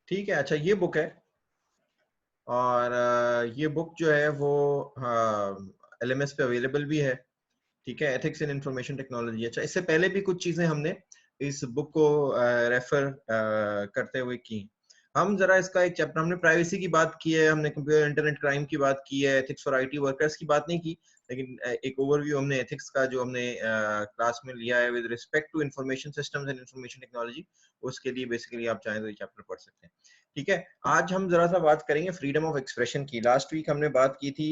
ठीक है, अच्छा ये बुक है, और ये बुक जो है वो LMS पे अवेलेबल भी है। ठीक है, एथिक्स इन इंफॉर्मेशन टेक्नोलॉजी। अच्छा, इससे पहले भी कुछ चीजें हमने इस बुक को रेफर करते हुए की। हम जरा इसका एक चैप्टर, हमने प्राइवेसी की बात की है, हमने कंप्यूटर इंटरनेट क्राइम की बात की है, एथिक्स फॉर IT वर्कर्स की बात नहीं की, लेकिन एक ओवरव्यू हमने एथिक्स का जो हमने क्लास में लिया है with respect to information systems and information technology, उसके लिए बेसिकली आप चाहें तो ये चैप्टर पढ़ सकते हैं। ठीक है, आज हम जरा सा बात करेंगे फ्रीडम ऑफ एक्सप्रेशन की। लास्ट वीक हमने बात की थी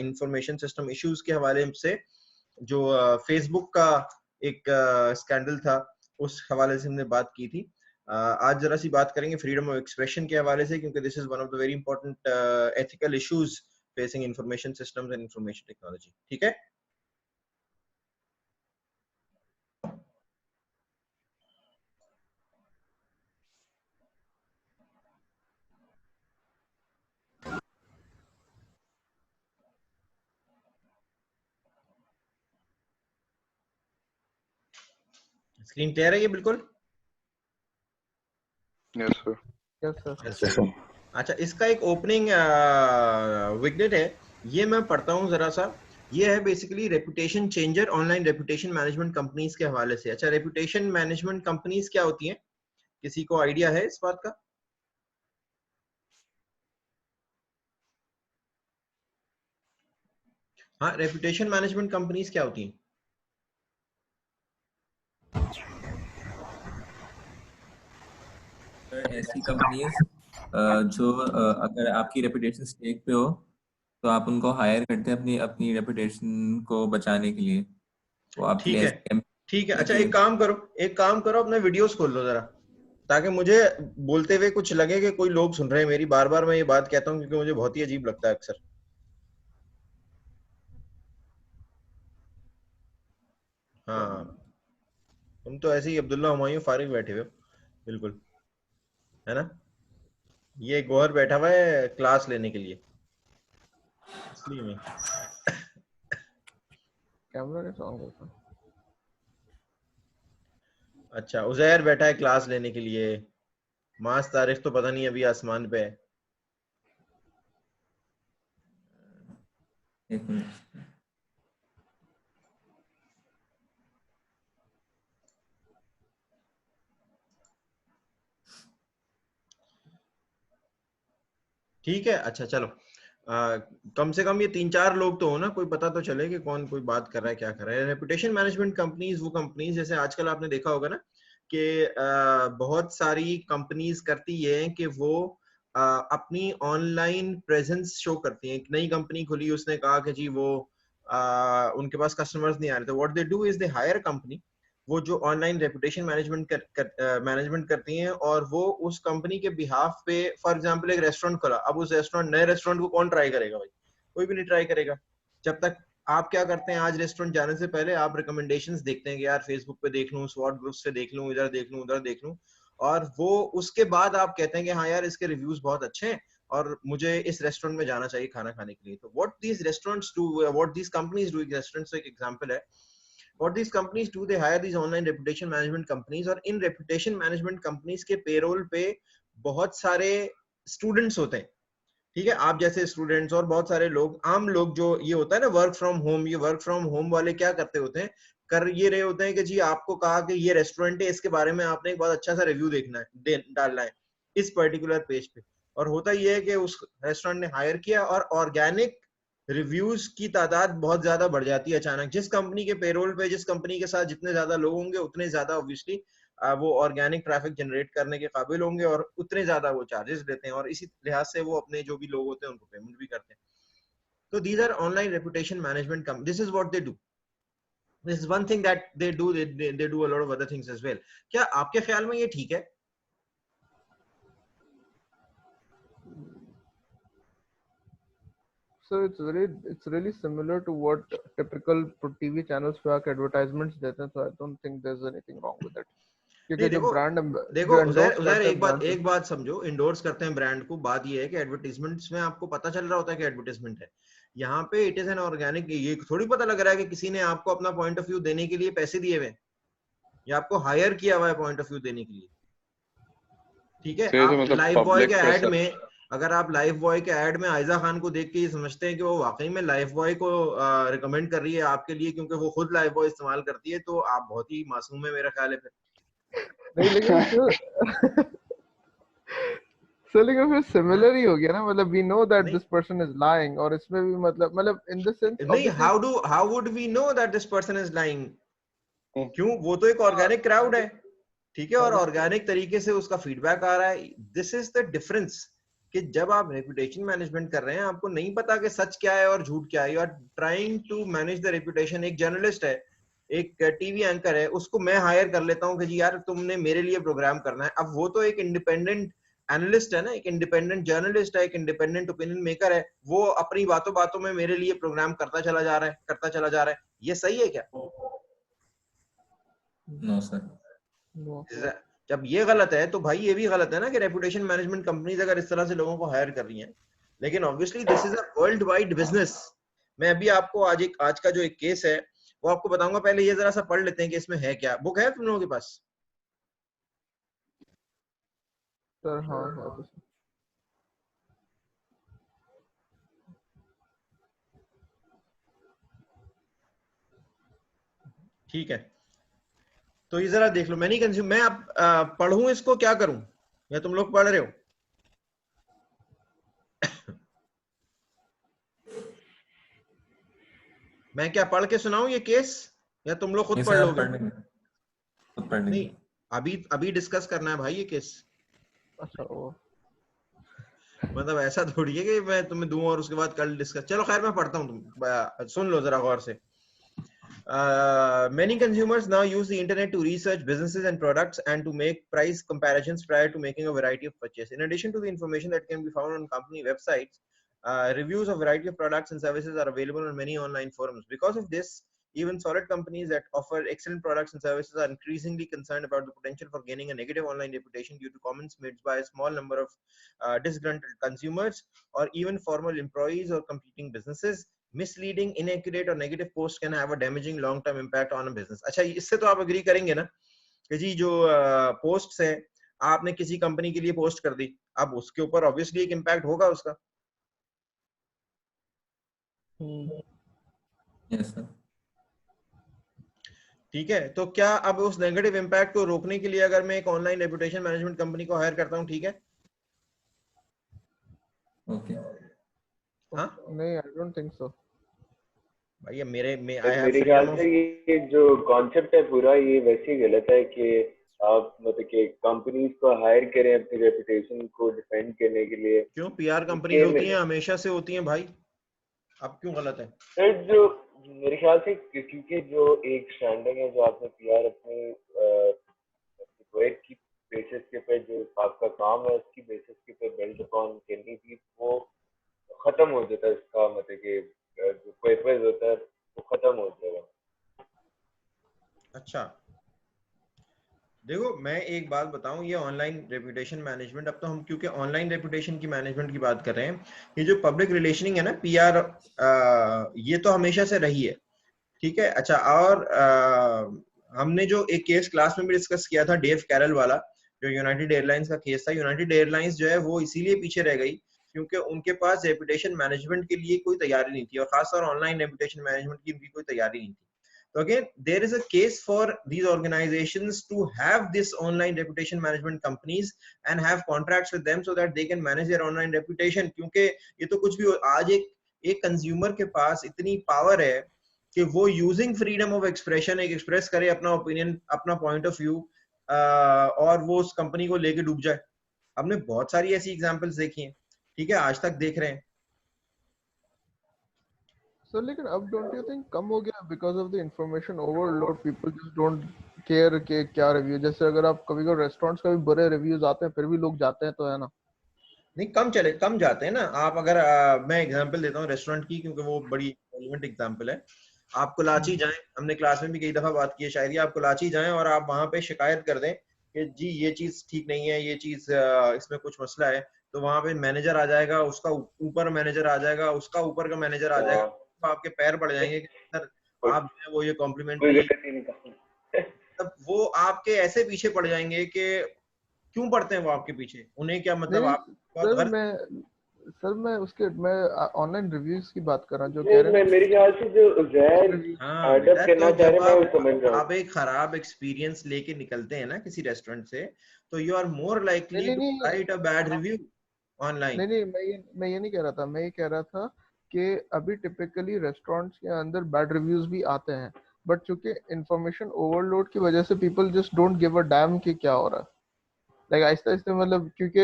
इंफॉर्मेशन सिस्टम इश्यूज के हवाले से, जो फेसबुक का एक स्कैंडल था, उस हवाले से हमने बात की थी। आज जरा सी बात करेंगे फ्रीडम ऑफ एक्सप्रेशन के हवाले से, क्योंकि this is one of the very important ethical issues facing information systems and information technology. ठीक है, स्क्रीन क्लियर है ये बिल्कुल? Yes sir. Yes sir. अच्छा, इसका एक ओपनिंग विग्नेट है, ये मैं पढ़ता हूँ जरा सा। ये है basically reputation changer online reputation management companies के हवाले से। अच्छा, रेपुटेशन मैनेजमेंट कंपनीज क्या होती हैं, किसी को आइडिया है इस बात का? हाँ, रेपुटेशन मैनेजमेंट कंपनीज क्या होती हैं? ऐसी कंपनीज जो अगर आपकी रेपुटेशन स्टेक पे हो तो आप उनको हायर करते हैं अपनी अपनी रेपुटेशन को बचाने के लिए। वो आपके ठीक लिए है, ठीक है। अच्छा, एक काम करो, अपना वीडियोस खोल लो जरा, ताकि मुझे बोलते हुए कुछ लगे कि कोई लोग सुन रहे हैं मेरी। बार बार मैं ये बात कहता हूँ क्योंकि मुझे बहुत ही अजीब लगता है अक्सर। हाँ, तुम तो ऐसे ही अब्दुल्ला हुमायूं फारिग बैठे हुए हो, बिल्कुल, है ना? ये गौहर बैठा हुआ है क्लास लेने के लिए, इसलिए मैं कैमरा कैसा ऑन होता है? अच्छा, उजैर बैठा है क्लास लेने के लिए, मास तारिफ तो पता नहीं अभी आसमान पे है। एक मिनट। ठीक है, अच्छा चलो, कम से कम ये 3-4 लोग तो हो ना, कोई पता तो चले कि कौन कोई बात कर रहा है, क्या कर रहा है। रेपुटेशन मैनेजमेंट कंपनीज वो कंपनीज, जैसे आजकल आपने देखा होगा ना कि बहुत सारी कंपनीज करती ये है कि वो अपनी ऑनलाइन प्रेजेंस शो करती हैं। एक नई कंपनी खुली, उसने कहा कि जी वो उनके पास कस्टमर्स नहीं आ रहे, तो what they do is they hire company, वो जो ऑनलाइन रेपुटेशन मैनेजमेंट करती हैं, और वो उस कंपनी के बिहाफ पे, फॉर एग्जांपल एक रेस्टोरेंट खोला, अब उस नए रेस्टोरेंट को कौन ट्राई करेगा भाई? कोई भी नहीं ट्राई करेगा। जब तक आप क्या करते हैं, आज रेस्टोरेंट जाने से पहले आप रिकमेंडेशंस देखते हैं कि यार फेसबुक पे देख लूं, स्वॉट ग्रुप्स पे देख लूं, इधर देख लूं, उधर देख लूं, और वो उसके बाद आप कहते हैं कि हाँ यार इसके रिव्यूज बहुत अच्छे हैं और मुझे इस रेस्टोरेंट में जाना चाहिए खाना खाने के लिए। तो what these restaurants do, what these companies do, restaurants एक एग्जांपल है, what these companies do, they hire these online reputation management companies, और इन reputation management companies के पेरोल पे बहुत सारे स्टूडेंट्स होते हैं। ठीक है, आप जैसे स्टूडेंट्स और बहुत सारे लोग, आम लोग, जो ये होता है ना वर्क फ्रॉम होम, ये वर्क फ्रॉम होम वाले क्या करते होते हैं, कर ये रहे होते हैं कि जी आपको कहा कि ये रेस्टोरेंट है, इसके बारे में आपने एक बहुत अच्छा सा रिव्यू देखना है, डालना है इस पर्टिकुलर पेज पे। और होता ये है कि उस रेस्टोरेंट ने हायर किया और ऑर्गेनिक रिव्यूज की तादाद बहुत ज्यादा बढ़ जाती है अचानक। जिस कंपनी के पेरोल पे, जिस कंपनी के साथ जितने ज्यादा लोग होंगे, उतने ज्यादा ऑब्वियसली वो ऑर्गेनिक ट्रैफिक जनरेट करने के काबिल होंगे, और उतने ज्यादा वो चार्जेस लेते हैं, और इसी लिहाज से वो अपने जो भी लोग होते हैं उनको पेमेंट भी करते हैं। तो these are online reputation management company, this is what they do, this is one thing that they do, they do a lot of other things as well. क्या आपके ख्याल में ये ठीक है? So it's really similar to what typical TV channels पे आके advertisements देते हैं, so I don't think there's anything wrong with it. क्योंकि नहीं, जो देखो ब्रांड देखो जो उजैर, endorse करते हैं brand एक बात समझो, इंडोर्स करते हैं ब्रांड को, बात ये है कि एडवर्टीजमेंट्स में आपको पता चल रहा होता है कि एडवर्टीजमेंट है। यहाँ पे इट इज एन ऑर्गेनिक, ये थोड़ी पता लग रहा है कि किसी ने आपको अपना पॉइंट ऑफ व्यू देने के लिए पैसे दिए हुए, या आपको हायर किया हुआ है पॉइंट ऑफ व्यू देने के लिए। ठीक है, तो ये तो आप मतलब लाइफ बॉय पब्लिक के ऐड परसेप्शन। में, अगर आप लाइफ बॉय के ऐड में आयजा खान को देख के ये समझते हैं कि वो वाकई में लाइफ बॉय को रिकमेंड कर रही है आपके लिए क्योंकि वो खुद लाइफ बॉय इस्तेमाल करती है, तो आप बहुत ही मासूम है मेरा ख्याल है फिर। नहीं लेकिन फिर लेकिन फिर सिमिलर ही हो गया ना, मतलब वी नो दैट नहीं दिस पर्सन इज लाइंग, और इसमें भी मतलब इन द सेंस नहीं, obviously how would we know that this person is lying? क्यों? वो तो एक ऑर्गेनिक क्राउड है, ठीक है, और ऑर्गेनिक तरीके से उसका फीडबैक आ रहा है। दिस इज द डिफरेंस कि जब आप रेपुटेशन मैनेजमेंट कर रहे हैं आपको नहीं पता कि सच क्या है और झूठ क्या है, you are trying to manage the reputation. एक जर्नलिस्ट है, एक टीवी एंकर है, उसको मैं हायर कर लेता हूँ कि जी यार तुमने मेरे लिए प्रोग्राम करना है। अब वो तो एक इंडिपेंडेंट एनालिस्ट है ना, एक इंडिपेंडेंट जर्नलिस्ट है, एक इंडिपेंडेंट ओपिनियन मेकर है, वो अपनी बातों बातों में मेरे लिए प्रोग्राम करता चला जा रहा है, करता चला जा रहा है। ये सही है क्या? No sir. जब ये गलत है तो भाई ये भी गलत है ना कि रेपुटेशन मैनेजमेंट कंपनीज अगर इस तरह से लोगों को हायर कर रही हैं। लेकिन obviously this is a world wide business. मैं अभी आपको आज का जो एक केस है वो आपको बताऊंगा, पहले ये जरा सा पढ़ लेते हैं कि इसमें है क्या। बुक है तुम लोगों के पास? सर हाँ है तो ठीक है, तो ये जरा देख लो। मैं नहीं कंज्यूम, मैं अब पढ़ूं इसको, क्या करूं, या तुम लोग पढ़ रहे हो? मैं क्या पढ़ के सुनाऊं ये केस, या तुम लोग खुद नहीं पढ़ सर, आप लोगे? पढ़ लेंगे, खुद पढ़ नहीं, लेंगे। अभी अभी डिस्कस करना है भाई ये केस। अच्छा वो मतलब ऐसा थोड़ी है कि मैं तुम्हें दूं और उसके बाद कल डिस्कस। चलो खैर मैं पढ़ता हूँ, तुम सुन लो जरा गौर से। Many consumers now use the internet to research businesses and products and to make price comparisons prior to making a variety of purchase. In addition to the information that can be found on company websites, reviews of variety of products and services are available on many online forums. Because of this, even solid companies that offer excellent products and services are increasingly concerned about the potential for gaining a negative online reputation due to comments made by a small number of disgruntled consumers or even former employees or competing businesses. Misleading, inaccurate or negative posts can have a damaging long term impact on a business. अच्छा, इससे तो आप agree करेंगे ना कि जी जो posts है, आपने किसी कंपनी के लिए पोस्ट कर दी, अब उसके ऊपर ऑब्वियसली एक इम्पैक्ट होगा उसका। Yes sir. ठीक है, तो क्या अब उस नेगेटिव इम्पैक्ट को रोकने के लिए अगर मैं एक ऑनलाइन रेपुटेशन मैनेजमेंट कंपनी को हायर करता हूँ, ठीक है? ओके। हाँ नहीं, आई डोंट थिंक सो भैया, मेरे में आई हैव मेरे ख्याल फ्रीडम ऑफ। से ये जो कॉन्सेप्ट है पूरा ये वैसे ही गलत है कि आप मतलब कि कंपनीज को हायर करें अपनी रेपुटेशन को डिफेंड करने के लिए। क्यों? पीआर कंपनीज होती हैं, हमेशा से होती हैं भाई, अब क्यों गलत है? सर जो मेरे ख्याल से क्योंकि जो एक स्टैंडर्ड है जो आपने पीआर अपने वर्क की बेसिस के पे जो आपका काम है उसकी बेसिस के पे बिल्ड अपॉन करनी थी, वो खत्म हो जाता है। इसका मतलब कि जो पर्पस होता है वो खत्म हो जाएगा। अच्छा देखो, मैं एक बात बताऊं, ये ऑनलाइन रेपुटेशन मैनेजमेंट, अब तो हम क्योंकि ऑनलाइन रेपुटेशन की मैनेजमेंट की बात कर रहे हैं, ये जो पब्लिक रिलेशनिंग है ना, पीआर, ये तो हमेशा से रही है, ठीक है। अच्छा, और हमने जो एक केस क्लास में भी डिस्कस किया था, डेव कैरल वाला, जो यूनाइटेड एयरलाइंस का केस था। यूनाइटेड एयरलाइंस जो है वो इसीलिए पीछे रह गई क्योंकि उनके पास रेपुटेशन मैनेजमेंट के लिए कोई तैयारी नहीं थी, और खासतौर ऑनलाइन रेपुटेशन मैनेजमेंट की उनकी कोई तैयारी नहीं थी। So again, there is a case for these organizations to have this online reputation management companies and have contracts with them so that they can manage their online reputation. क्योंकि ये तो कुछ भी हो, आज एक कंज्यूमर के पास इतनी पावर है कि वो यूजिंग फ्रीडम ऑफ एक्सप्रेशन एक एक्सप्रेस करे अपना ओपिनियन, अपना पॉइंट ऑफ व्यू, और वो उस कंपनी को लेके डूब जाए। हमने बहुत सारी ऐसी एग्जांपल्स देखी हैं, ठीक है, आज तक देख रहे हैं। सर। लेकिन अब डोंट यू थिंक कम हो गया because of the information overload? People just don't care के क्या रिव्यू, जैसे अगर आप कभी कभी रेस्टोरेंट्स का भी बुरे रिव्यूज आते हैं फिर भी लोग जाते हैं, तो है ना? नहीं, कम जाते हैं ना। आप अगर मैं एग्जांपल देता हूँ रेस्टोरेंट की, क्योंकि वो बड़ी रेलेवेंट एग्जांपल है। आप कोलाची जाएं, हमने क्लास में भी कई दफा बात की है शायद, आप कोलाची जाएं और आप वहां पे शिकायत कर दें कि जी ये चीज ठीक नहीं है, ये चीज इसमें कुछ मसला है, तो वहां पे मैनेजर आ जाएगा, उसका ऊपर मैनेजर आ जाएगा, उसका ऊपर का मैनेजर आ जाएगा, तो आपके पैर पड़ जाएंगे कि सर आप जो है वो ये कोई कॉम्प्लीमेंट्री, गलती नहीं। तब वो आपके ऐसे पीछे पड़ जाएंगे कि क्यों पड़ते हैं वो आपके पीछे? उन्हें क्या मतलब, नहीं आप बहुत सर, गर्व? मैं ऑनलाइन रिव्यूज की बात कर रहा हूँ जो कह नहीं, रहे मैं हैं मेरे ख्याल से जो जैद रिव्यूज। हाँ एडअप बेटा, तो कहना चाह जब रहे हैं, मैं वो समझ रहा हूँ। आप एक खराब एक्सपीरियंस लेके निकलते हैं ना किसी रेस्टोरेंट से, तो यू आर मोर नहीं लाइकली नहीं टू नहीं right a bad review online. नहीं नहीं, मैं ये नहीं कह रहा था। मैं ये कह रहा था कि अभी टिपिकली रेस्टोरेंट्स के अंदर बैड रिव्यूज भी आते हैं, बट चूंकि इंफॉर्मेशन ओवरलोड की वजह से people just don't give a dam कि क्या हो रहा है। लाइक आहिस्ता आहिस्ता, मतलब क्योंकि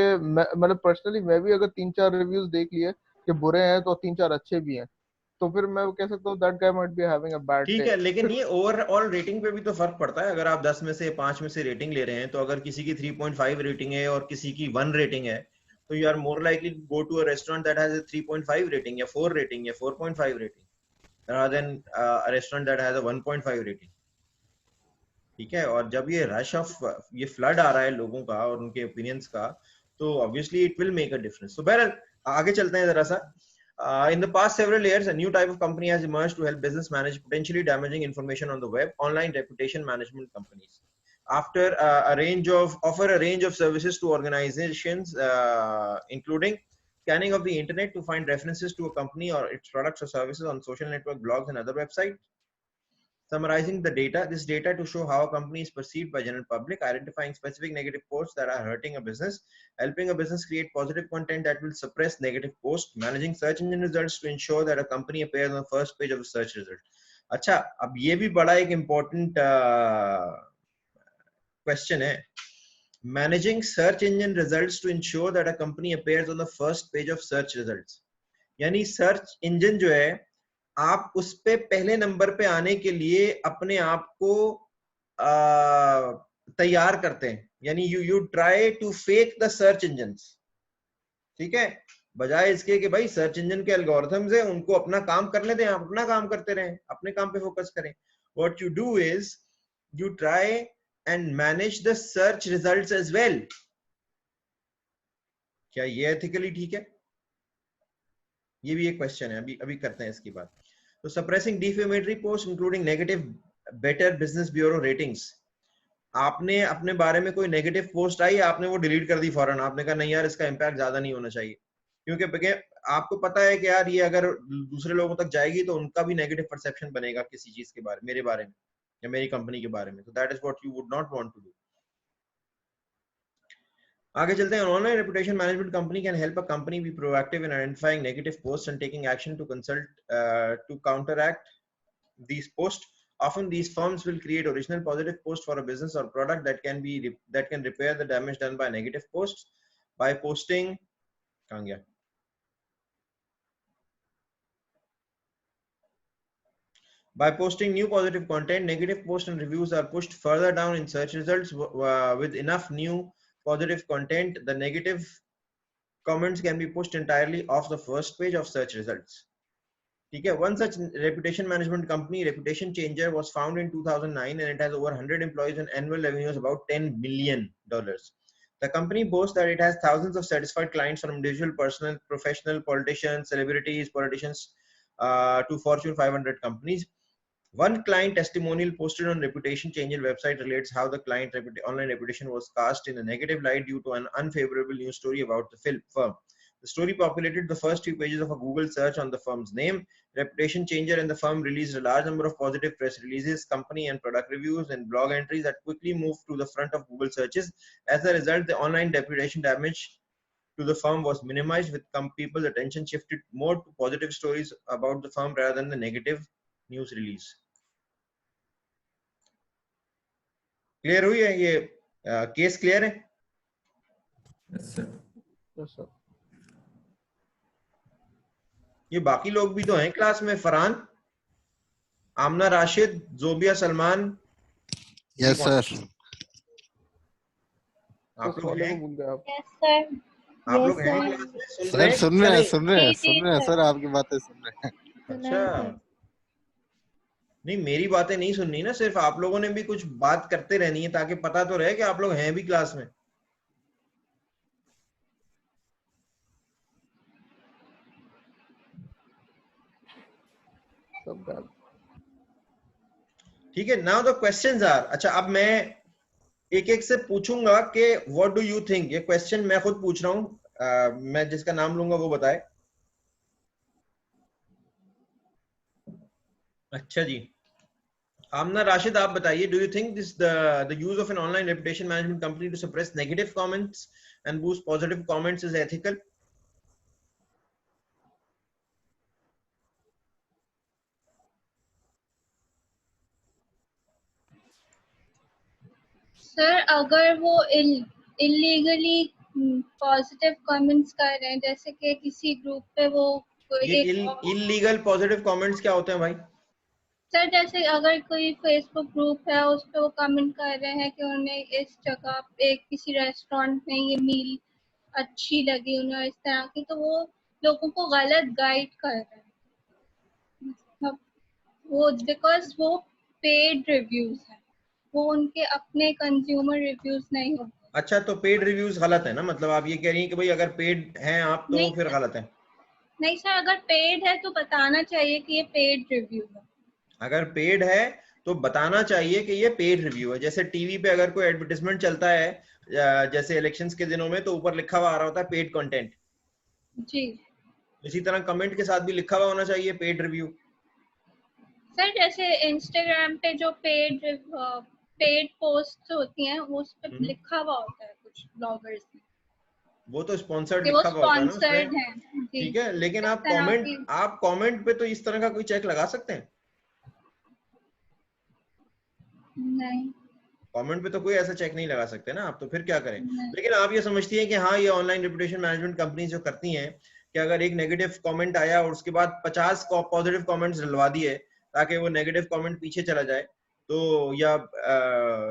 मतलब पर्सनली मैं भी अगर 3-4 रिव्यूज देख लिए कि बुरे हैं तो 3-4 अच्छे भी हैं, तो फिर मैं कह सकता हूँ that guy might be having a bad ठीक डे। है, लेकिन फिर ये ओवरऑल रेटिंग पे भी तो फर्क पड़ता है। अगर आप 10 में से 5 में से रेटिंग ले रहे हैं, तो अगर किसी की 3.5 रेटिंग है और किसी की 1 रेटिंग है, तो you are more likely go to a restaurant that has a 3.5 rating या 4 रेटिंग या 4.5 rating rather than a restaurant that has a 1.5 rating. ठीक है, और जब ये रश ऑफ ये फ्लड आ रहा है लोगों का और उनके ओपिनियंस का, तो obviously it will make a difference. तो बहरहाल आगे चलते हैं जरा सा। In the past several years, a new type of company has emerged to help business manage potentially damaging information on the web: online reputation management companies. After offer a range of services to organizations, including scanning of the internet to find references to a company or its products or services on social network, blogs, and other websites, summarizing this data to show how a company is perceived by general public, identifying specific negative posts that are hurting a business, helping a business create positive content that will suppress negative posts, managing search engine results to ensure that a company appears on the first page of the search result. अच्छा, अब ये भी बड़ा एक important question है. Managing search engine results to ensure that a company appears on the first page of search results. यानी search engine जो है, आप उस पे पहले नंबर पे आने के लिए अपने आप को तैयार करते हैं। यानी you try to fake the search engine. ठीक है, बजाय इसके कि भाई सर्च इंजन के एल्गोरिथम्स है, उनको अपना काम करने दें, आप अपना काम करते रहें, अपने काम पे फोकस करें। What you do is you try and manage the search results as well. क्या ये एथिकली ठीक है? ये भी एक क्वेश्चन है, अभी अभी करते हैं इसकी बात। तो suppressing defamatory post including negative better business bureau ratings. आपने अपने बारे में कोई नेगेटिव पोस्ट आई, आपने वो डिलीट कर दी फौरन। आपने कहा नहीं यार, इसका इम्पैक्ट ज्यादा नहीं होना चाहिए, क्योंकि आपको पता है कि यार ये अगर दूसरे लोगों तक जाएगी तो उनका भी नेगेटिव परसेप्शन बनेगा किसी चीज के बारे में, मेरे बारे में या मेरी कंपनी के बारे में। तो that is what you would not want to do. आगे चलते हैं। Online reputation management company can help a company be proactive in identifying negative post and taking action to counteract these posts. Often these firms will create original positive posts for a business or product that can repair the damage done by negative posts by posting by posting new positive content. Negative posts and reviews are pushed further down in search results. With enough new positive content, the negative comments can be pushed entirely off the first page of search results. ठीक है, one such reputation management company, Reputation Changer, was founded in 2009 and it has over 100 employees and annual revenues about $10 million. The company boasts that it has thousands of satisfied clients from individual, personal, professional, politicians, celebrities, politicians, to Fortune 500 companies. One client testimonial posted on Reputation Changer website relates how the client online reputation was cast in a negative light due to an unfavorable news story about the firm. The story populated the first few pages of a Google search on the firm's name. Reputation Changer and the firm released a large number of positive press releases, company and product reviews, and blog entries that quickly moved to the front of Google searches. As a result, the online reputation damage to the firm was minimized, with people's attention shifted more to positive stories about the firm rather than the negative news release. Clear हुई है ये case? Clear है? Yes, sir. Yes, sir. ये बाकी लोग भी तो हैं क्लास में, फरहान, आमना, राशिद, जोबिया, सलमान। Yes sir. आप लोग हैं? Yes sir. आप लोग हैं क्लास में? सुन सर रहे हैं? सुन रहे हैं सर, आपकी बातें सुन रहे हैं। अच्छा, नहीं मेरी बातें नहीं सुननी ना, सिर्फ आप लोगों ने भी कुछ बात करते रहनी है ताकि पता तो रहे कि आप लोग हैं भी क्लास में। ठीक है, नाउ द क्वेश्चंस आर, अच्छा अब मैं एक एक से पूछूंगा कि व्हाट डू यू थिंक, ये क्वेश्चन मैं खुद पूछ रहा हूँ, मैं जिसका नाम लूंगा वो बताए। अच्छा जी, आमना राशिद आप बताइए, do you think this the use of an online reputation management company to suppress negative comments and boost positive comments is ethical? Sir अगर वो इलीगली पॉजिटिव कमेंट्स कर रहे हैं, जैसे कि किसी ग्रुप पे वो ये एक इलीगल पॉजिटिव कमेंट्स क्या होते हैं भाई? सर जैसे अगर कोई फेसबुक ग्रुप है उस पे वो कमेंट कर रहे हैं कि उन्हें इस जगह पे किसी रेस्टोरेंट में ये मील अच्छी लगी उन्हें इस तरह की, तो वो लोगों को गलत गाइड कर रहे हैं, मतलब वो बिकॉज वो पेड रिव्यूज है, वो उनके अपने कंज्यूमर रिव्यूज नहीं होते। अच्छा, तो पेड रिव्यूज गलत है ना, मतलब आप ये कह रही हैं कि भाई अगर पेड हैं आप तो नहीं फिर गलत है? नहीं सर, अगर पेड है तो बताना चाहिए कि ये पेड रिव्यू है। अगर पेड है तो बताना चाहिए कि ये पेड रिव्यू है। जैसे टीवी पे अगर कोई एडवर्टाइजमेंट चलता है जैसे इलेक्शंस के दिनों में, तो ऊपर लिखा हुआ आ रहा होता है पेड कंटेंट। जी इसी तरह कमेंट के साथ भी लिखा हुआ होना चाहिए पेड रिव्यू। सर, जैसे इंस्टाग्राम पे जो पेड पोस्ट होती हैं उस पे लिखा हुआ होता है कुछ ब्लॉगर्स ने वो तो स्पॉन्सर्ड कि वो लिखा हुआ होता है ना उसमें, स्पॉन्सर्ड हैं। जी ठीक है, लेकिन इस तरह की आप कमेंट पे तो इस तरह का कोई चेक लगा सकते हैं? नहीं कमेंट पे तो कोई ऐसा चेक नहीं लगा सकते ना आप, तो फिर क्या करें? नहीं लेकिन आप ये समझती हैं कि हाँ, ये ऑनलाइन रेपुटेशन मैनेजमेंट कंपनी जो करती हैं कि अगर एक नेगेटिव कमेंट आया और उसके बाद 50 पॉजिटिव कमेंट्स डलवा दिए ताकि वो नेगेटिव कमेंट पीछे चला जाए, तो या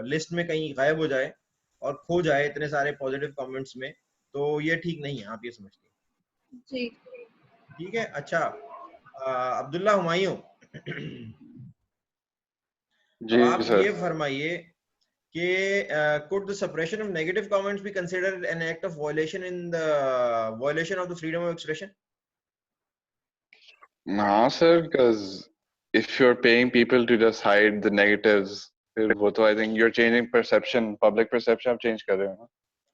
लिस्ट में कहीं गायब हो जाए और खो जाए इतने सारे पॉजिटिव कमेंट्स में, तो ये ठीक नहीं है, आप ये समझती हैं? जी ठीक है। अच्छा, अब्दुल्ला हुमायूं, अब जी आप सर। ये फरमाइए कि could the suppression of negative comments be considered an act of violation of the freedom of expression? हाँ sir, because if you're paying people to just hide the negatives, फिर वो तो I think you're changing perception, public perception आप change कर रहे हो ना।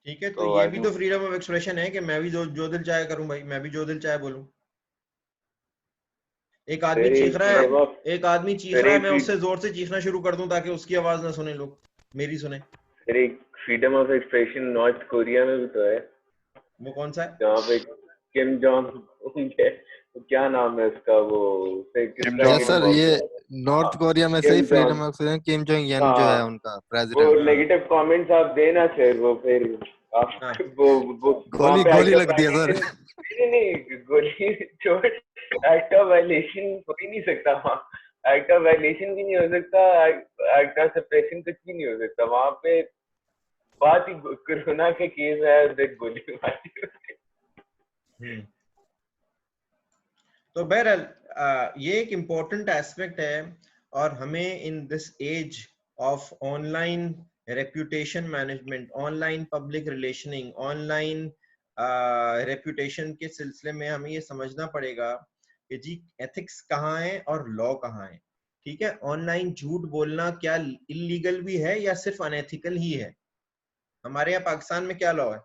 ठीक है, तो तो ये I भी think तो फ्रीडम ऑफ एक्सप्रेशन है कि मैं भी जो दिल चाहे करूं भाई, मैं भी जो दिल चाहे बोलूं। एक आदमी सर चीख एक रहा है, फ्रीडम ऑफ एक आदमी चीख सर रहा है, एक मैं उससे जोर से चीखना शुरू कर दूं ताकि उसकी आवाज ना सुने लोग, मेरी सुने। सर एक freedom of expression north Korea में भी तो है, वो कौन सा है? जहाँ पे किम जोंग उन है, तो क्या नाम है उसका, वो उसे किस किम तरह यस की जोंग सर, उन। ये हाँ नॉर्थ कोरिया में से ही Kim freedom Jong, of Kim Jong Un जो हाँ है उनका वो प्रेसिडेंट। नेगेटिव कमेंट्स आप देना सर, वो फिर आप हाँ, वो वहाँ गोली पे गोली एक्ट ऑफ लगती है सर। वायलेशन, नहीं गोली छोड़, एक्ट ऑफ वायलेशन हो ही नहीं सकता वहाँ, एक्ट ऑफ वायलेशन भी नहीं हो सकता, एक्ट ऑफ सप्रेशन कुछ भी नहीं हो सकता वहाँ पे। बात ही कोरोना के केस है, देख गोली मारी। तो बहरहाल ये एक इम्पोर्टेंट एस्पेक्ट है, और हमें in this age of online reputation management, online public relationing, online reputation के सिलसिले में हमें ये समझना पड़ेगा कि जी एथिक्स कहाँ है और लॉ कहाँ है। ठीक है, ऑनलाइन झूठ बोलना क्या इलीगल भी है या सिर्फ अनएथिकल ही है? हमारे यहाँ पाकिस्तान में क्या लॉ है,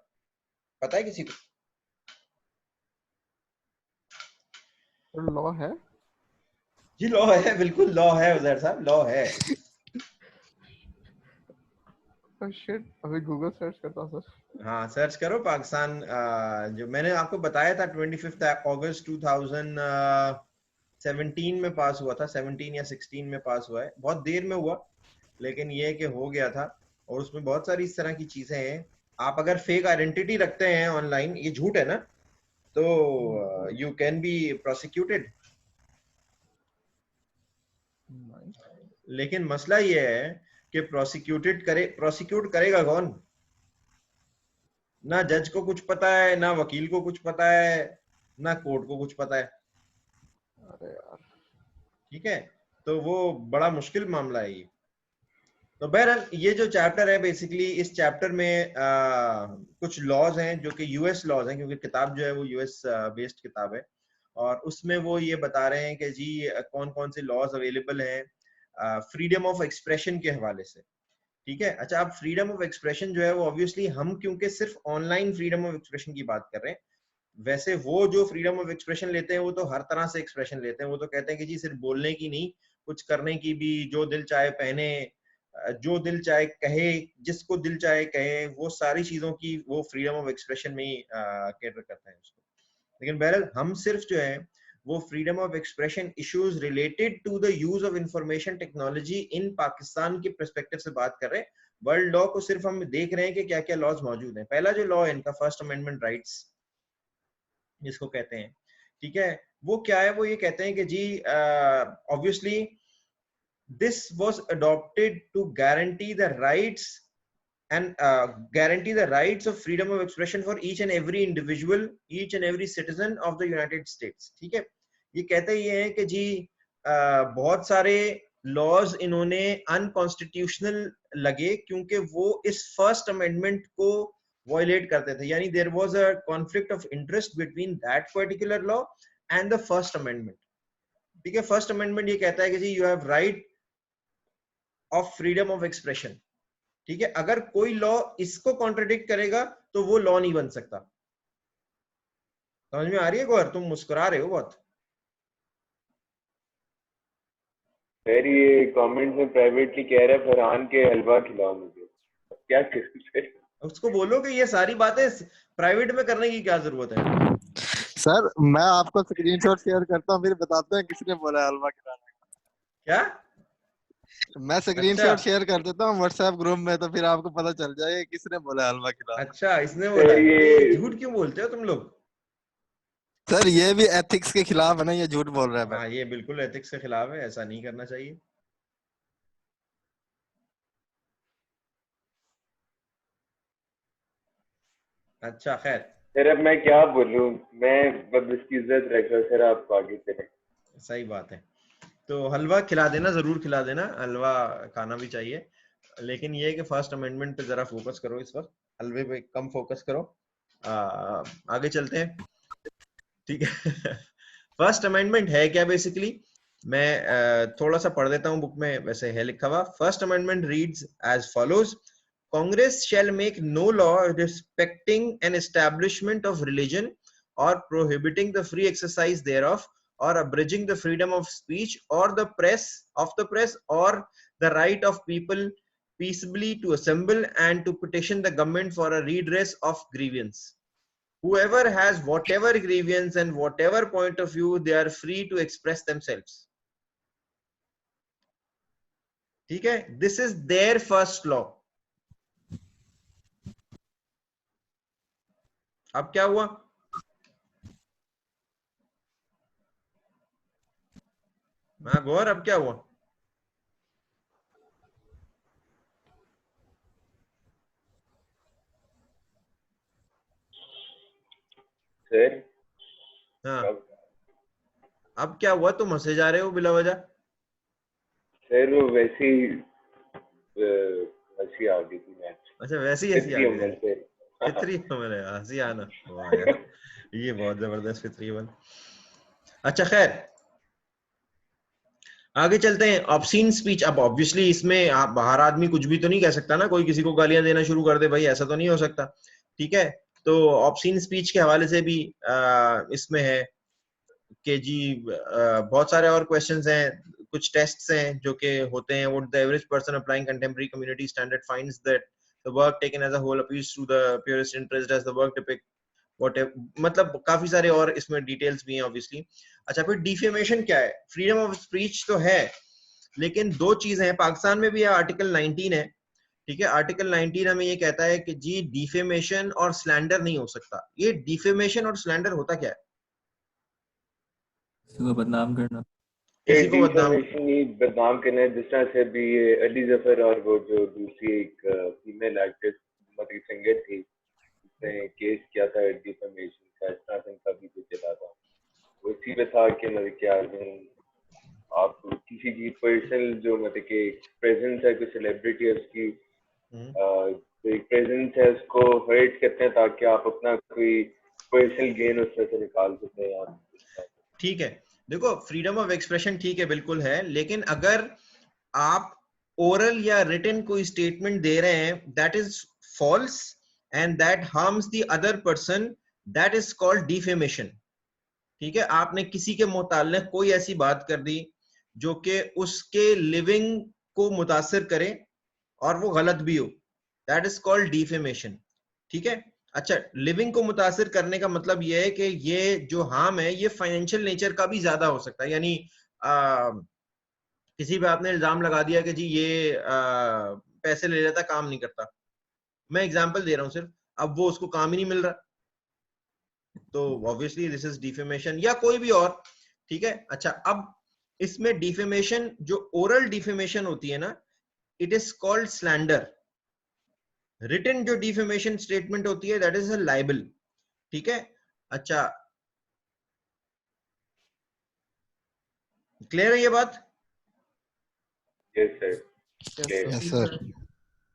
पता है किसी को? लॉ है। जी लॉ है, बिल्कुल लॉ है उधर साहब, लॉ है। शिट, अभी गूगल सर्च करता हूँ सर। हाँ सर्च करो पाकिस्तान, जो मैंने आपको बताया था 25 अगस्त 2017 में पास हुआ था, 17 या 16 में पास हुआ है, बहुत देर में हुआ लेकिन ये कि हो गया था। और उसमें बहुत सारी इस तरह की चीजें हैं। आप अगर फेक आइडेंटिटी रखते हैं ऑनलाइन, ये झूठ है ना, तो यू कैन बी प्रोसिक्यूटेड। लेकिन मसला ये है कि प्रोसिक्यूट करेगा कौन? ना जज को कुछ पता है, ना वकील को कुछ पता है, ना कोर्ट को कुछ पता है। अरे यार, ठीक है, तो वो बड़ा मुश्किल मामला है ये। तो बहरहाल ये जो चैप्टर है, बेसिकली इस चैप्टर में कुछ लॉज हैं जो कि यूएस लॉज हैं, क्योंकि किताब जो है वो यूएस बेस्ड किताब है, और उसमें वो ये बता रहे हैं कि जी कौन कौन से लॉज अवेलेबल हैं फ्रीडम ऑफ एक्सप्रेशन के हवाले से। ठीक है। अच्छा, अब फ्रीडम ऑफ एक्सप्रेशन जो है वो ऑब्वियसली हम क्योंकि सिर्फ ऑनलाइन फ्रीडम ऑफ एक्सप्रेशन की बात कर रहे हैं, वैसे वो जो फ्रीडम ऑफ एक्सप्रेशन लेते हैं वो तो हर तरह से एक्सप्रेशन लेते हैं। वो तो कहते हैं कि जी सिर्फ बोलने की नहीं, कुछ करने की भी, जो दिल चाहे पहने, जो दिल चाहे कहे, जिसको दिल चाहे कहे, वो सारी चीजों की वो फ्रीडम ऑफ एक्सप्रेशन में ही कैटर करते हैं उसको। लेकिन बहरहाल हम सिर्फ जो है वो freedom of expression issues related to the use of information technology in Pakistan के पर्सपेक्टिव से बात कर रहे हैं। वर्ल्ड लॉ को सिर्फ हम देख रहे हैं कि क्या क्या लॉज मौजूद हैं। पहला जो लॉ है इनका, फर्स्ट अमेंडमेंट राइट्स जिसको कहते हैं, ठीक है, वो क्या है? वो ये कहते हैं कि जी obviously this was adopted to guarantee the rights and guarantee the rights of freedom of expression for each and every individual, each and every citizen of the United States। ठीक है, ये कहते ये है कि जी बहुत सारे लॉज इन्होंने अनकॉन्स्टिट्यूशनल लगे क्योंकि वो इस फर्स्ट अमेंडमेंट को वायलेट करते थे, यानी there was a conflict of interest between that particular law and the first amendment. ठीक है, फर्स्ट अमेंडमेंट ये कहता है कि जी you have right of freedom of expression. ठीक है, अगर कोई लॉ इसको कॉन्ट्रडिक्ट करेगा तो वो लॉ नहीं बन सकता। समझ में आ रही है गौर? तुम मुस्कुरा रहे हो बहुत। फिर ये कमेंट में प्राइवेटली कह रहा है फरहान के हलवा खिलाओ मुझे, क्या करें? उसको बोलो कि ये सारी बातें प्राइवेट में करने की क्या जरूरत है। सर मैं आपको स्क्रीनशॉट शेयर करता हूँ, फिर बताते हैं किसने बोला हलवा खिलाने का। क्या? मैं स्क्रीनशॉट शेयर कर देता हूँ व्हाट्सएप ग्रुप में, तो फिर आपको पता चल जाएगा किसने बोला हलवा खिलाना। अच्छा, इसने बोला है। ये झूठ क्यों बोलते हो तुम लोग? सर ये भी एथिक्स के खिलाफ है ना, ये झूठ बोल रहा है। हाँ, ये बिल्कुल एथिक्स के खिलाफ है, ऐसा नहीं करना चाहिए। अच्छा खैर, सर अब मैं क्या बोलूं, मैं बस इसकी इज्जत रख रहा सर, आपको आगे चले। सही बात है, तो हलवा खिला देना, जरूर खिला देना, हलवा खाना भी चाहिए। लेकिन ये है कि फर्स्ट अमेंडमेंट पे जरा फोकस करो इस वक्त, हलवे पे कम फोकस करो। आगे चलते हैं, ठीक है। फर्स्ट अमेंडमेंट है क्या बेसिकली? मैं थोड़ा सा पढ़ देता हूँ, बुक में वैसे है लिखा हुआ। First amendment reads as follows: Congress shall make no law respecting an establishment of religion or prohibiting the free exercise thereof or abridging the freedom of speech or the press or the right of people peaceably to assemble and to petition the government for a redress of grievance. Whoever has whatever grievance and whatever point of view, they are free to express themselves. ठीक है, this is their first law. अब क्या हुआ? हाँ गौर, अब क्या हुआ? Sir हाँ, अब क्या हुआ? तुम हंसे जा रहे हो बिला वजह। सर वो वैसे ही हंसी आ गई थी मैच। अच्छा, वैसी हंसी आ गई? फितरी अमल है हंसी आना। वाह यार, ये बहुत जबरदस्त फितरी अमल। अच्छा खैर, आगे चलते हैं। Obscene speech. अब ऑब्वियसली इसमें आप बाहर आदमी कुछ भी तो नहीं कह सकता ना, कोई किसी को गालियां देना शुरू कर दे, भाई ऐसा तो नहीं हो सकता। ठीक है, तो ऑब्सीन स्पीच के हवाले से भी इसमें है कि जी बहुत सारे और क्वेश्चंस हैं, कुछ टेस्ट्स हैं जो कि होते हैं। What the average person applying contemporary community standard finds that the work taken as a whole appeals to the purest interest as the work depict what, मतलब काफी सारे और इसमें डिटेल्स भी हैं ऑब्वियसली। अच्छा, फिर डिफेमेशन क्या है? फ्रीडम ऑफ स्पीच तो है, लेकिन दो चीजें हैं। पाकिस्तान में भी आर्टिकल 19 है, ठीक है। आर्टिकल 19 हमें ये कहता है कि जी डिफेमेशन और स्लैंडर नहीं हो सकता। ये डिफेमेशन और स्लैंडर होता क्या है? किसी को बदनाम करना। किसी को बदनाम करना है, जिस तरह से भी अली जफर और वो जो दूसरी एक फीमेल एक्ट्रेस मती सिंगर थी, उसने केस किया था डिफेमेशन का, इस तरह से उनका भी कुछ चला था। वो इसी पे था कि मतलब क्या आप किसी की पर्सनल जो मतलब कि प्रेजेंस है, कोई सेलिब्रिटी है, उसकी कोई प्रेजेंस है, उसको हर्ट करते हैं ताकि आप अपना कोई पर्सनल गेन उससे से निकाल सकते हैं यार। ठीक है, देखो फ्रीडम ऑफ एक्सप्रेशन ठीक है, बिल्कुल है, लेकिन अगर आप ओरल या रिटन कोई स्टेटमेंट दे रहे हैं that is false and that harms the other person, that is called defamation. ठीक है, आपने किसी के मुताल्लिक कोई ऐसी बात कर दी जो कि उसके लिविंग को मुतासिर करे और वो गलत भी हो, दैट इज कॉल्ड डिफेमेशन। ठीक है, अच्छा, लिविंग को मुतासिर करने का मतलब ये है कि ये जो हार्म है ये फाइनेंशियल नेचर का भी ज्यादा हो सकता है, यानी किसी पे आपने इल्जाम लगा दिया कि जी ये पैसे ले लेता, काम नहीं करता, मैं एग्जांपल दे रहा हूँ सिर्फ, अब वो उसको काम ही नहीं मिल रहा, तो ऑब्वियसली दिस इज डिफेमेशन, या कोई भी और। ठीक है, अच्छा, अब इसमें डिफेमेशन, जो ओरल डिफेमेशन होती है ना, it is called slander. Written जो डिफेमेशन स्टेटमेंट होती है दैट इज अ लाइबल। ठीक है, अच्छा, क्लियर है ये बात? Yes sir, clear. Yes sir.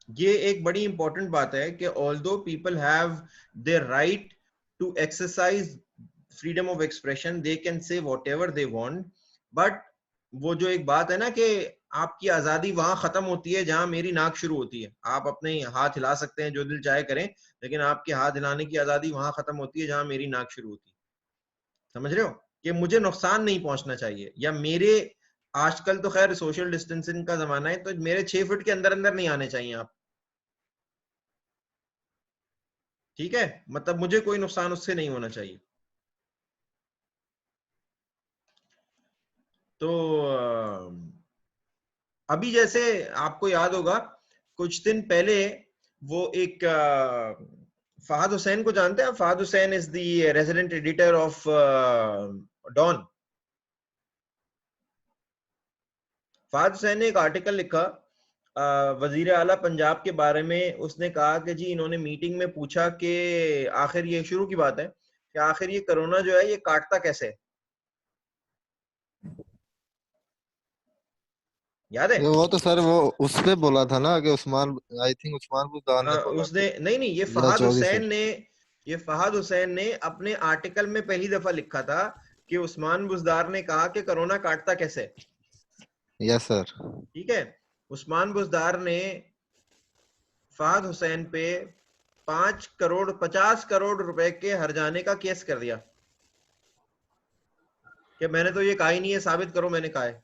ये एक बड़ी इंपॉर्टेंट बात है कि although people have their right to exercise freedom of expression, they can say whatever they want, but वो जो एक बात है ना कि आपकी आजादी वहां खत्म होती है जहां मेरी नाक शुरू होती है। आप अपने हाथ हिला सकते हैं जो दिल चाहे करें, लेकिन आपके हाथ हिलाने की आजादी वहां खत्म होती है जहां मेरी नाक शुरू होती है। समझ रहे हो कि मुझे नुकसान नहीं पहुंचना चाहिए, या मेरे, आजकल तो खैर सोशल डिस्टेंसिंग का जमाना है, तो मेरे 6 फीट के अंदर अंदर नहीं आने चाहिए आप। ठीक है, मतलब मुझे कोई नुकसान उससे नहीं होना चाहिए। तो अभी जैसे आपको याद होगा कुछ दिन पहले वो एक फहद हुसैन को जानते हैं? Fahad Hussain is the resident editor of Dawn. Fahad Hussain ने एक आर्टिकल लिखा वजीर आला पंजाब के बारे में। उसने कहा कि जी इन्होंने मीटिंग में पूछा कि आखिर, ये शुरू की बात है, कि आखिर ये कोरोना जो है ये काटता कैसे है, याद है? वो तो सर वो उस पे बोला था ना कि उस्मान, आई थिंक उस्मान बुज़दार ने बोला था, उसने नहीं, ये या फहद चौधरी हुसैन सर। ने, ये फहद हुसैन ने अपने आर्टिकल में पहली दफा लिखा था कि उस्मान बुज़दार ने कहा कि कोरोना काटता कैसे है। Yes sir. ठीक है, उस्मान बुज़दार ने फहद हुसैन पे 50 करोड़ रुपए के हर्जाने का केस कर दिया कि मैंने तो ये कहा ही नहीं है, साबित करो मैंने कहा है।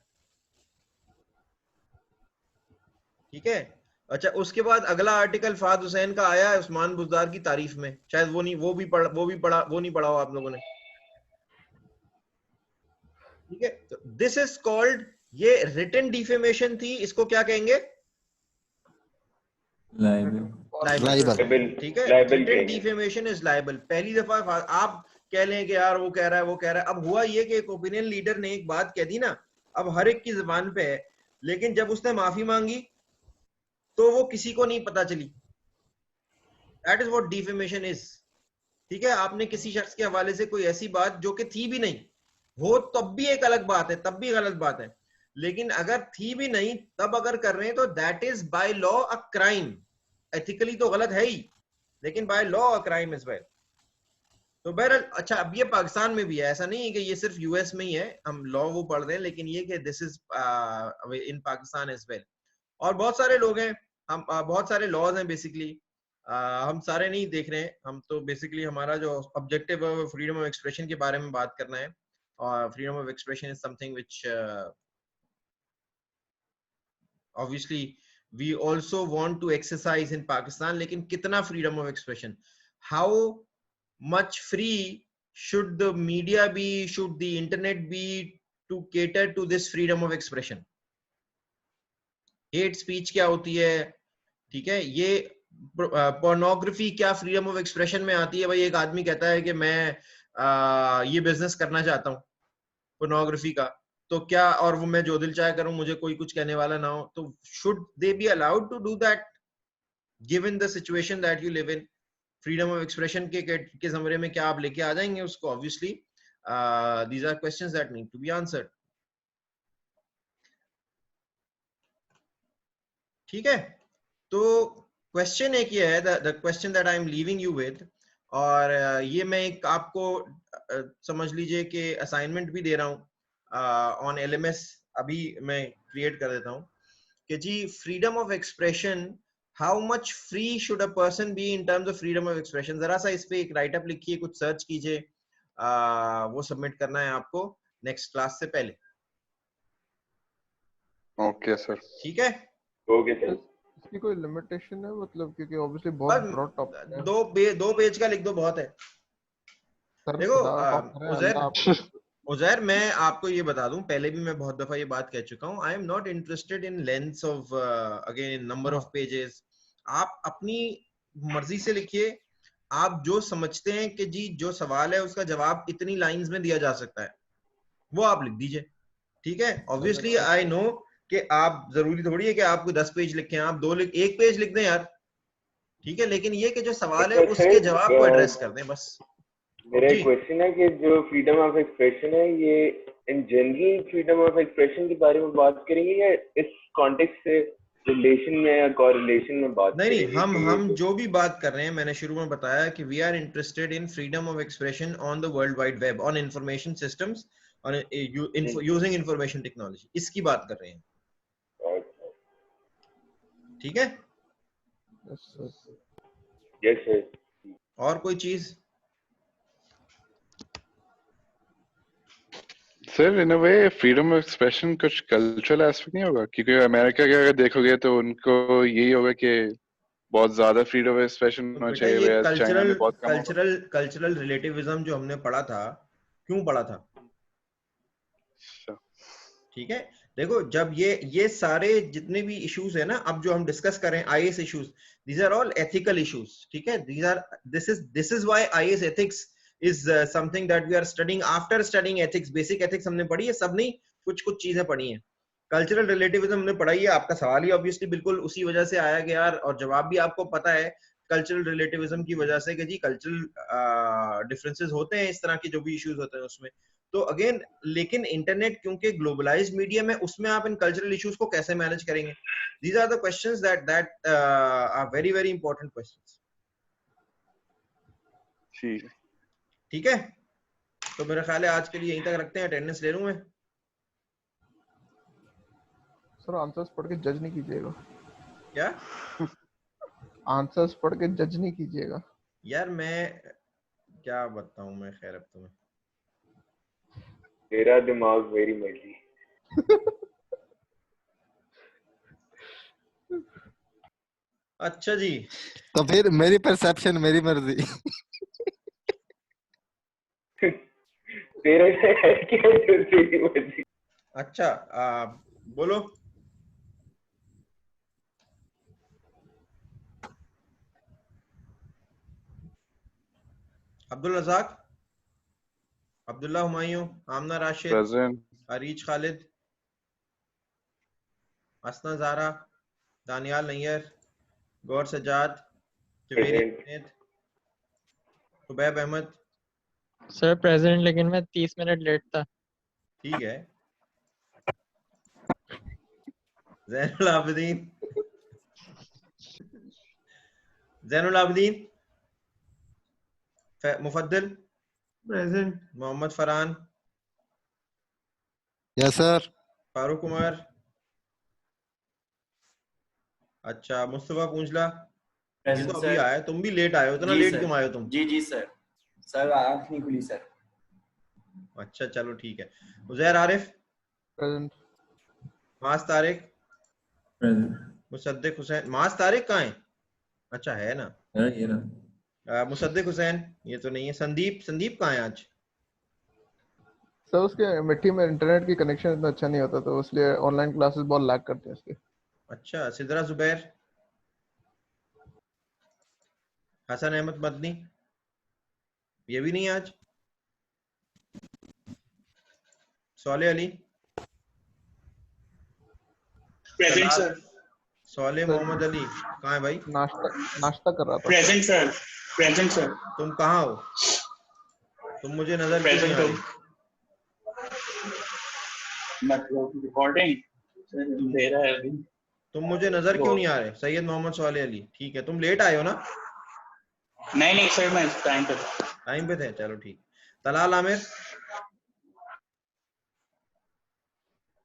ठीक है, अच्छा, उसके बाद अगला आर्टिकल फहद हुसैन का आया है उस्मान बुज़दार की तारीफ में, शायद वो नहीं, वो नहीं पढ़ा हो आप लोगों ने। ठीक है, तो दिस इज कॉल्ड, ये रिटन डिफेमेशन थी, इसको क्या कहेंगे? लाइबल। लाइबल। ठीक है, लाइबल रिटन कहेंगे। Defamation is liable. पहली दफा आप कह लें कि यार वो कह रहा है, वो कह रहा है। अब हुआ ये कि एक ओपिनियन लीडर ने एक बात कह दी ना, अब हर एक की जुबान पे है, लेकिन जब उसने माफी मांगी तो वो किसी को नहीं पता चली। That is what defamation is. ठीक है, आपने किसी शख्स के हवाले से कोई ऐसी बात जो कि थी भी नहीं, हो तब भी एक अलग बात है, तब भी गलत बात है, लेकिन अगर थी भी नहीं तब अगर कर रहे हैं तो that is by law a crime. Ethically तो गलत है ही, लेकिन by law a crime is well. तो बहरहाल, अच्छा, अब ये पाकिस्तान में भी है, ऐसा नहीं है कि ये सिर्फ यूएस में ही है, हम लॉ वो पढ़ रहे हैं, लेकिन ये कि this is in Pakistan as well. और बहुत सारे लोग हैं, हम बहुत सारे लॉज हैं बेसिकली, हम सारे नहीं देख रहे हैं, हम तो बेसिकली हमारा जो ऑब्जेक्टिव है वो फ्रीडम ऑफ एक्सप्रेशन के बारे में बात करना है, और freedom of expression is something which obviously we also want to exercise in Pakistan, लेकिन कितना freedom of expression, how much free should the media be, should the internet be to cater to this freedom of expression? Hate speech क्या होती है? ठीक है, ये pornography क्या freedom of expression में आती है? भाई एक आदमी कहता है कि मैं ये बिजनेस करना चाहता हूँ पोर्नोग्राफी का, तो क्या, और वो मैं जो दिल चाहे करूं, मुझे कोई कुछ कहने वाला ना हो, तो should they be allowed to do that given the situation that you live in? Freedom of expression के ज़मरे में क्या आप लेके आ जाएंगे उसको? Obviously these are questions that need to be answered. ठीक है, तो क्वेश्चन एक ये है, the question that I am leaving you with, और ये मैं एक आपको समझ लीजिए कि असाइनमेंट भी दे रहा हूँ ऑन एलएमएस, अभी मैं क्रिएट कर देता हूँ कि जी freedom of expression, how much free should a person be in terms of freedom of expression. जरा सा इस पे एक राइट अप लिखिए, कुछ सर्च कीजिए, वो सबमिट करना है आपको नेक्स्ट क्लास से पहले। Okay sir. ठीक है, ओके सर। इसकी कोई लिमिटेशन है मतलब, क्योंकि ऑब्वियसली बहुत ब्रॉड टॉपिक है। दो पेज का लिख दो, बहुत है। सर देखो खुदा का करे, अल्लाह आपको उजैर, मैं आपको ये बता दूं, पहले भी मैं बहुत दफा ये बात कह चुका हूं, I am not interested in lengths of again number of pages. आप अपनी मर्जी से लिखिए, आप जो समझते हैं कि जी जो सवाल है उसका जवाब इतनी लाइंस में दिया जा सकता है वो आप लिख दीजिए। ठीक है, ऑब्वियसली आई नो कि आप जरूरी थोड़ी है कि आपको 10 पेज लिखें, आप एक पेज लिख दें यार, ठीक है, लेकिन ये कि जो सवाल है उसके जवाब को एड्रेस कर दें बस। मेरा एक क्वेश्चन है कि जो फ्रीडम ऑफ एक्सप्रेशन है, ये in general freedom of expression के बारे में बात करेंगे या इस कॉन्टेक्स्ट से रिलेशन में या कोरिलेशन में बात नहीं, करेंगे? हम जो भी बात कर रहे हैं, मैंने शुरू में बताया कि we are interested in freedom of expression on the world wide web, on information systems, on using information technology, इसकी बात कर रहे हैं। ठीक है, यस सर। और कोई चीज? Sir in a way freedom of expression कुछ कल्चरल एस्पेक्ट नहीं होगा? क्योंकि अमेरिका के अगर देखोगे तो उनको यही होगा कि बहुत ज्यादा फ्रीडम ऑफ एक्सप्रेशन तो होना बेटा चाहिए, ये चाइना में बहुत कम होगा। कल्चरल रिलेटिविज्म जो हमने पढ़ा था, क्यों पढ़ा था? ठीक है, देखो जब ये सारे जितने भी इश्यूज है ना, अब जो हम डिस्कस करें IAS issues, these are all ethical issues. ठीक है, this is why IAS ethics is something that we are studying after studying ethics. Basic ethics हमने पढ़ी है, सब नहीं, कुछ चीजें पढ़ी हैं। कल्चरल रिलेटिविज्म हमने पढ़ाई है, आपका सवाल ही ऑब्वियसली बिल्कुल उसी वजह से आया कि यार, और जवाब भी आपको पता है कल्चरल रिलेटिविज्म की वजह से कि जी कल्चरल डिफरेंसेस होते हैं, इस तरह के जो भी इश्यूज होते हैं उसमें। तो अगेन, लेकिन इंटरनेट क्योंकि ग्लोबलाइज्ड मीडियम है, उसमें आप इन कल्चरल इश्यूज को कैसे मैनेज करेंगे? These are the questions that are very very important questions. ठीक है, तो मेरा ख्याल है आज के लिए यहीं तक रखते हैं, अटेंडेंस ले लूं मैं। सर आंसर्स पढ़ के जज नहीं कीजिएगा। क्या? आंसर्स पढ़ के जज नहीं कीजिएगा यार, मैं क्या बताऊं मैं, खैर अब तुम्हें तेरा दिमाग वेरी मर्जी। अच्छा जी, तो फिर मेरी परसेप्शन मेरी मर्जी। तेरे है क्या तेरी मर्जी? अच्छा, बोलो। Abdul Razzaq, Abdullah Humayun, Amna Rashid, present, Areej Khalid, Asna Zara, Daniyal Nayyar, Gaur Sajjad, Javeri Ahmad, Subaib Ahmad. Sir present, लेकिन मैं 30 मिनट लेट था। ठीक है। Zainul Abidin, Zainul Abidin, Mufaddil present, Mohammad Farhan, yes sir. Farooq Umar, अच्छा मुस्तफा पूंछला, ये तो अभी आया, तुम भी लेट आए हो, इतना लेट क्यों आए हो तुम? जी सर आँख नहीं खुली सर। अच्छा चलो ठीक है। उजैर आरिफ प्रेजेंट। मास तारिक प्रेजेंट। मुसद्दिक हुसैन, मास तारिक कहाँ है? अच्छा है ना, ये ना। मुसद्दिक हुसैन ये तो नहीं है। संदीप कहाँ है आज? सर उसके मिट्टी में इंटरनेट की कनेक्शन इतना अच्छा नहीं होता, तो इसलिए ऑनलाइन क्लासेस बहुत लैग करते हैं इसके। अच्छा, सिदरा जुबैर, हसन अहमद मदनी, ये भी नहीं है आज। सोले अली प्रेजेंट सर। सोले मोहम्मद अली कहाँ है भाई? नाश्ता कर रहा था। Present sir. तुम कहाँ हो? तुम मुझे नजर क्यों नहीं आ रही? रिकॉर्डिंग दे रहा है अभी। तुम मुझे नजर क्यों नहीं आ रहे? सैयद मोहम्मद सोले अली, ठीक है, तुम लेट आए हो ना? नहीं सर, मैं टाइम पे थे, चलो ठीक। तलाल आमिर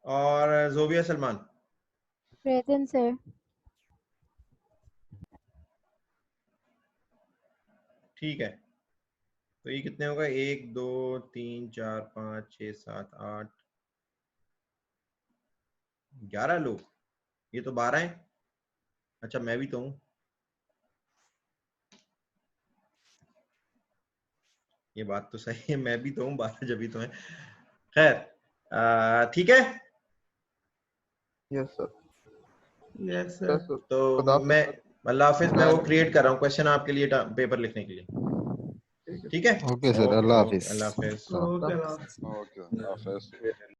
और जोबिया सलमान। Present sir. ठीक है, तो ये कितने होगा? 1 2 3 4 5 6 7 8 11 लोग। ये तो 12 है। अच्छा मैं भी तो हूँ। ये बात तो सही है, मैं भी तो हूँ, 12 जब भी तो है। खैर ठीक है। Yes sir. Yes sir. तो मैं अल्लाह हाफिज, मैं वो क्रिएट कर रहा हूँ क्वेश्चन आपके लिए पेपर लिखने के लिए। ठीक है। ओके सर, अल्लाह हाफिज। अल्लाह हाफिज। ओके, हाफिज।